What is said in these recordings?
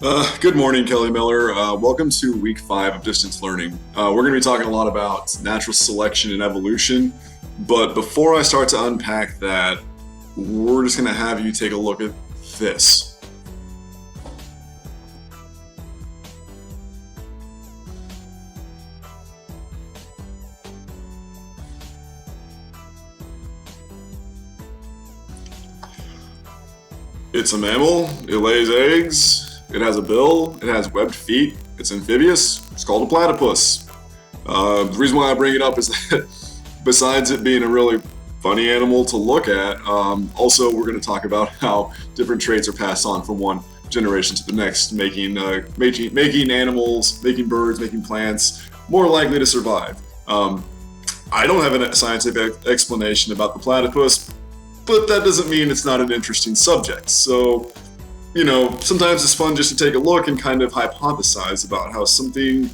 Good morning, Kelly Miller. Welcome to week 5 of distance learning. We're going to be talking a lot about natural selection and evolution, but before I start to unpack that, we're just going to have you take a look at this. It's a mammal, it lays eggs, it has a bill, it has webbed feet, it's amphibious, it's called a platypus. The reason why I bring it up is that besides it being a really funny animal to look at, also we're going to talk about how different traits are passed on from one generation to the next, making animals, making birds, making plants more likely to survive. I don't have a scientific explanation about the platypus, but that doesn't mean it's not an interesting subject. So, sometimes it's fun just to take a look and kind of hypothesize about how something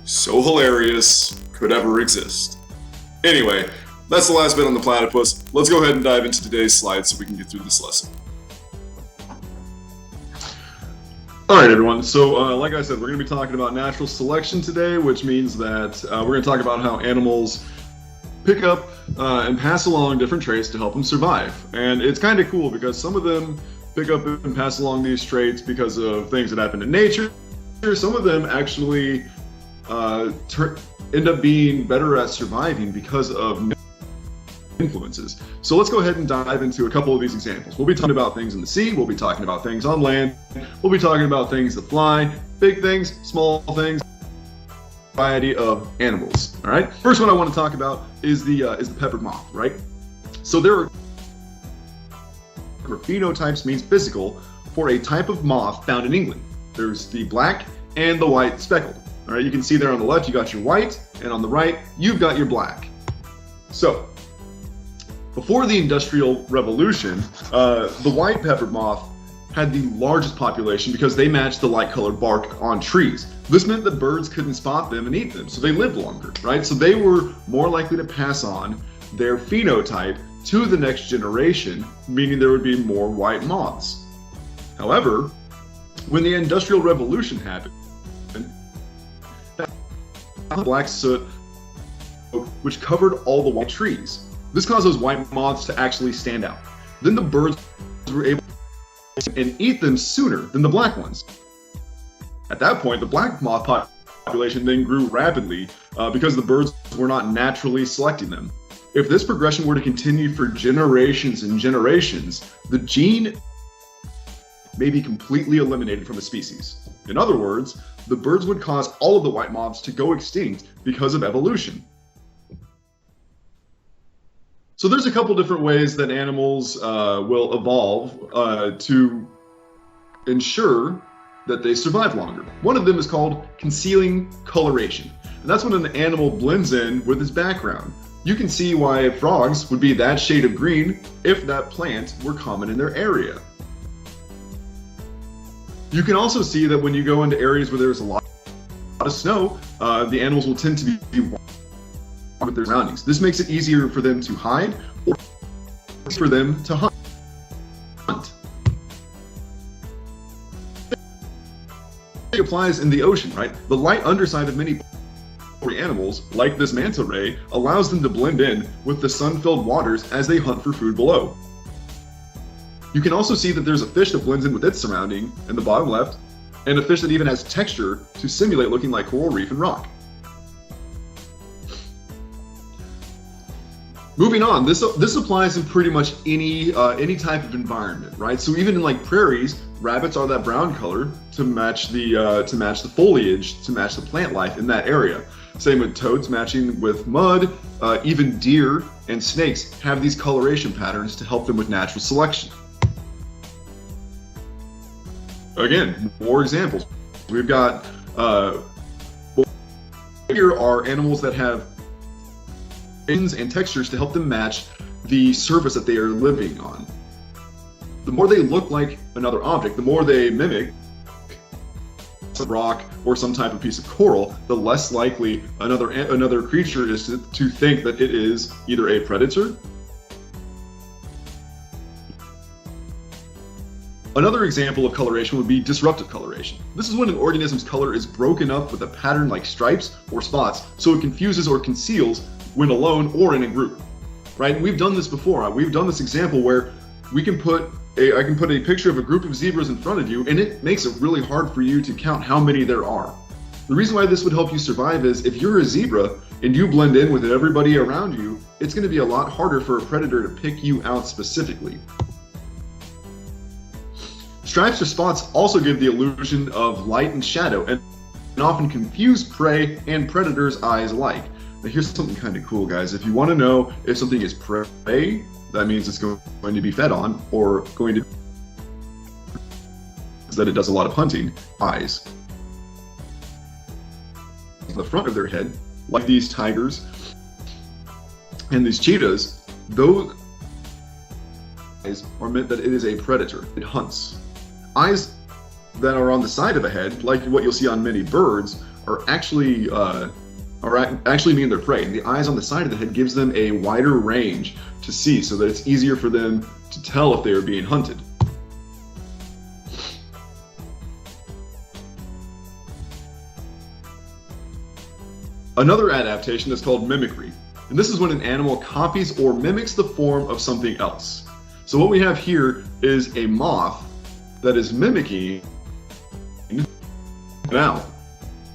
so hilarious could ever exist. Anyway, that's the last bit on the platypus. Let's go ahead and dive into today's slides so we can get through this lesson. All right, everyone. So, like I said, we're going to be talking about natural selection today, which means that we're going to talk about how animals pick up and pass along different traits to help them survive. And it's kind of cool because some of them pick up and pass along these traits because of things that happen in nature. Some of them actually end up being better at surviving because of influences. So let's go ahead and dive into a couple of these examples. We'll be talking about things in the sea, we'll be talking about things on land, we'll be talking about things that fly, big things, small things, variety of animals. All right. First one I want to talk about is the peppered moth. Right. So there are phenotypes means physical for a type of moth found in England. There's the black and the white speckled. All right. You can see there on the left you got your white, and on the right you've got your black. So before the Industrial Revolution, the white peppered moth had the largest population because they matched the light colored bark on trees. This meant that birds couldn't spot them and eat them, so they lived longer, right? So they were more likely to pass on their phenotype to the next generation, meaning there would be more white moths. However, when the Industrial Revolution happened, black soot, which covered all the white trees. This caused those white moths to actually stand out. Then the birds were able and eat them sooner than the black ones. At that point, the black moth population then grew rapidly because the birds were not naturally selecting them. If this progression were to continue for generations and generations, the gene may be completely eliminated from a species. In other words, the birds would cause all of the white moths to go extinct because of evolution. So there's a couple different ways that animals will evolve to ensure that they survive longer. One of them is called concealing coloration. And that's when an animal blends in with its background. You can see why frogs would be that shade of green if that plant were common in their area. You can also see that when you go into areas where there's a lot of snow, the animals will tend to be with their surroundings. This makes it easier for them to hide or for them to hunt. It applies in the ocean, right? The light underside of many animals, like this manta ray, allows them to blend in with the sun-filled waters as they hunt for food below. You can also see that there's a fish that blends in with its surrounding in the bottom left, and a fish that even has texture to simulate looking like coral reef and rock. Moving on, this applies in pretty much any type of environment, right? So even in like prairies, rabbits are that brown color to match the foliage, to match the plant life in that area. Same with toads matching with mud. Even deer and snakes have these coloration patterns to help them with natural selection. Again, more examples. We've got here are animals that have and textures to help them match the surface that they are living on. The more they look like another object, the more they mimic a rock or some type of piece of coral, the less likely another creature is to think that it is either a predator Another example of coloration would be disruptive coloration. This is when an organism's color is broken up with a pattern like stripes or spots, so it confuses or conceals when alone or in a group. Right? And we've done this before. We've done this example where I can put a picture of a group of zebras in front of you, and it makes it really hard for you to count how many there are. The reason why this would help you survive is if you're a zebra and you blend in with everybody around you, it's going to be a lot harder for a predator to pick you out specifically. Stripes or spots also give the illusion of light and shadow and often confuse prey and predators' eyes alike. Now here's something kind of cool, guys. If you want to know if something is prey, that means it's going to be fed on, or going to that it does a lot of hunting, eyes. The front of their head, like these tigers and these cheetahs, those eyes are meant that it is a predator. It hunts. Eyes that are on the side of a head, like what you'll see on many birds, are actually mean they're prey. And the eyes on the side of the head gives them a wider range to see, so that it's easier for them to tell if they are being hunted. Another adaptation is called mimicry, and this is when an animal copies or mimics the form of something else. So what we have here is a moth that is mimicking an owl.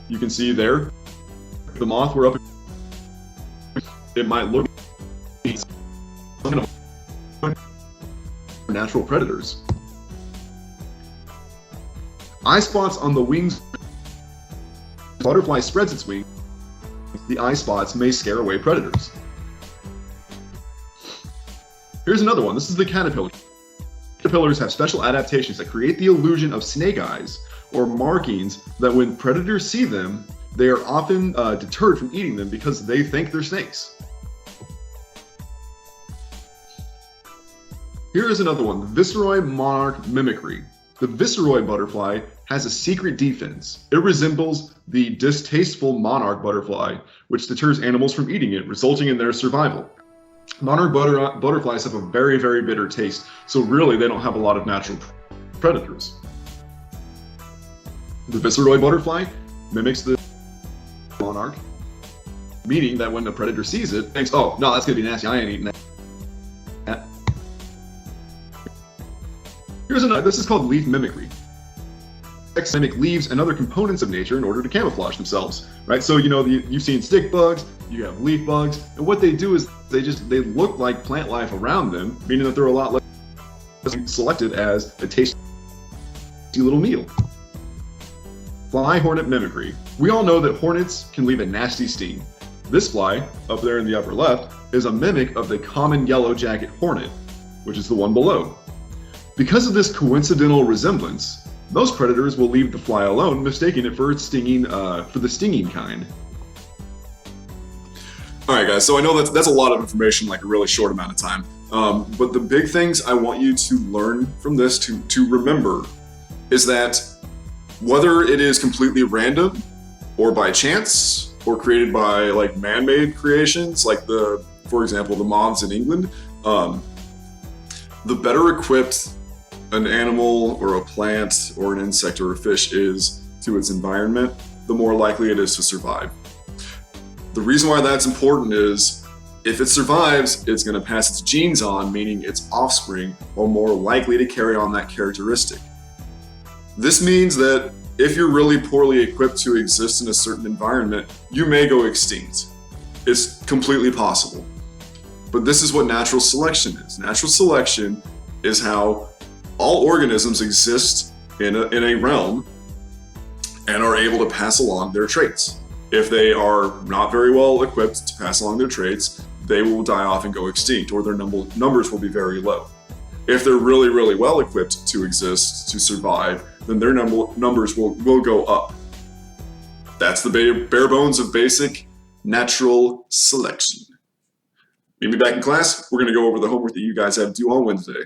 You can see there, the moth we're up. It might look natural predators. Eye spots on the wings. Butterfly spreads its wings. The eye spots may scare away predators. Here's another one. This is the caterpillar. Caterpillars have special adaptations that create the illusion of snake eyes, or markings that when predators see them, they are often deterred from eating them because they think they're snakes. Here is another one, the Viceroy monarch mimicry. The Viceroy butterfly has a secret defense. It resembles the distasteful monarch butterfly, which deters animals from eating it, resulting in their survival. Monarch butterflies have a very, very bitter taste, so really they don't have a lot of natural predators. The Viceroy butterfly mimics the monarch, meaning that when the predator sees it, thinks, oh, no, that's gonna be nasty, I ain't eating that. Here's another, this is called leaf mimicry. Insects mimic leaves and other components of nature in order to camouflage themselves, right? So, you know, you've seen stick bugs, you have leaf bugs, and what they do is they look like plant life around them, meaning that they're a lot less selected as a tasty little meal. Fly hornet mimicry. We all know that hornets can leave a nasty sting. This fly, up there in the upper left, is a mimic of the common yellow jacket hornet, which is the one below. Because of this coincidental resemblance, most predators will leave the fly alone, mistaking it for the stinging kind. All right, guys, so I know that's a lot of information, like a really short amount of time. But the big things I want you to learn from this, to remember, is that whether it is completely random or by chance or created by like man-made creations, like for example, the moths in England, the better equipped an animal or a plant or an insect or a fish is to its environment, the more likely it is to survive. The reason why that's important is if it survives, it's going to pass its genes on, meaning its offspring are more likely to carry on that characteristic. This means that if you're really poorly equipped to exist in a certain environment, you may go extinct. It's completely possible. But this is what natural selection is. Natural selection is how all organisms exist in a realm and are able to pass along their traits. If they are not very well equipped to pass along their traits, they will die off and go extinct, or their numbers will be very low. If they're really, really well equipped to exist, to survive, then their numbers will go up. That's the bare bones of basic natural selection. Meet me back in class. We're going to go over the homework that you guys have due on Wednesday.